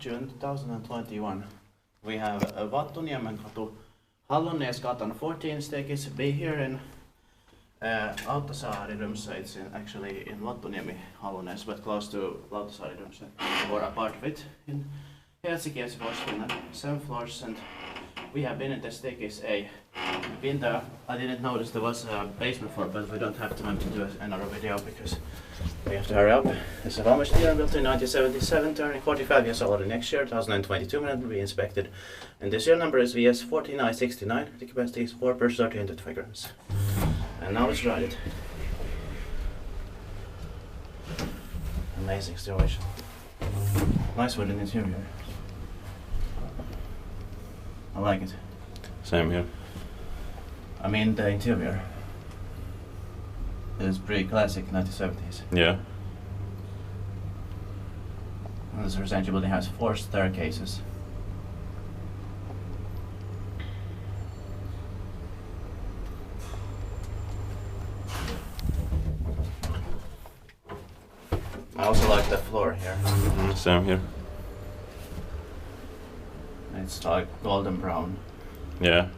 June 2021. We have Vattuniemenkatu, Helsinki 14 staircase. Be here in Lauttasaari rooms. It's actually in Vattuniemi, Helsinki, but close to Lauttasaari rooms, or a part of it in Helsinki, as it was Finland. 7 floors, and we have been in the staircase A. Been there. I didn't notice there was a basement floor, but we don't have time to do another video because we have to hurry up. It's a ValmetSchlieren built in 1977, turning 45 years old next year, 2022, and will be inspected. And the serial number is VS4969. The capacity is 4 per 30 into 2 grams. And now let's ride it. Amazing situation. Nice wooden interior. I like it. Same here. I mean, the interior is pretty classic 1970s. Yeah. And this residential building has 4 staircases. I also like the floor here. Same here. It's like golden brown. Yeah.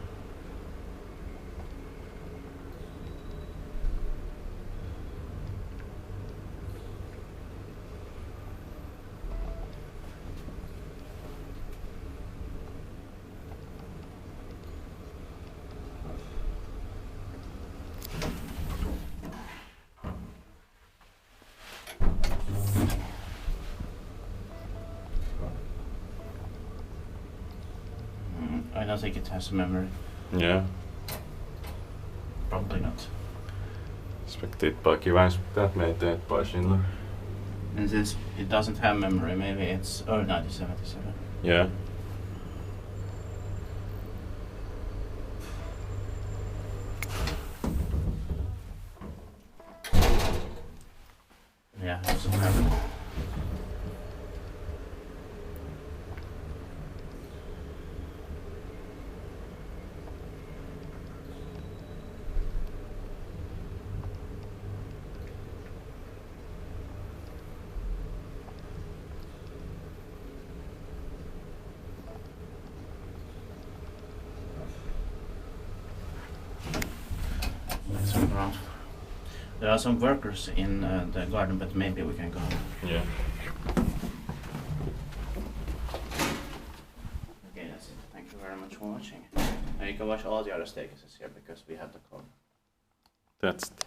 I don't think it has a memory. Yeah. Probably not. Tippaa kiväänsä pitää, me ei teetpaa sinne. And since it doesn't have memory, maybe it's 1977. Yeah. Yeah, it doesn't have it. There are some workers in the garden, but maybe we can go. Yeah. Okay, that's it. Thank you very much for watching. And you can watch all the other staircases here because we have the code. That's it.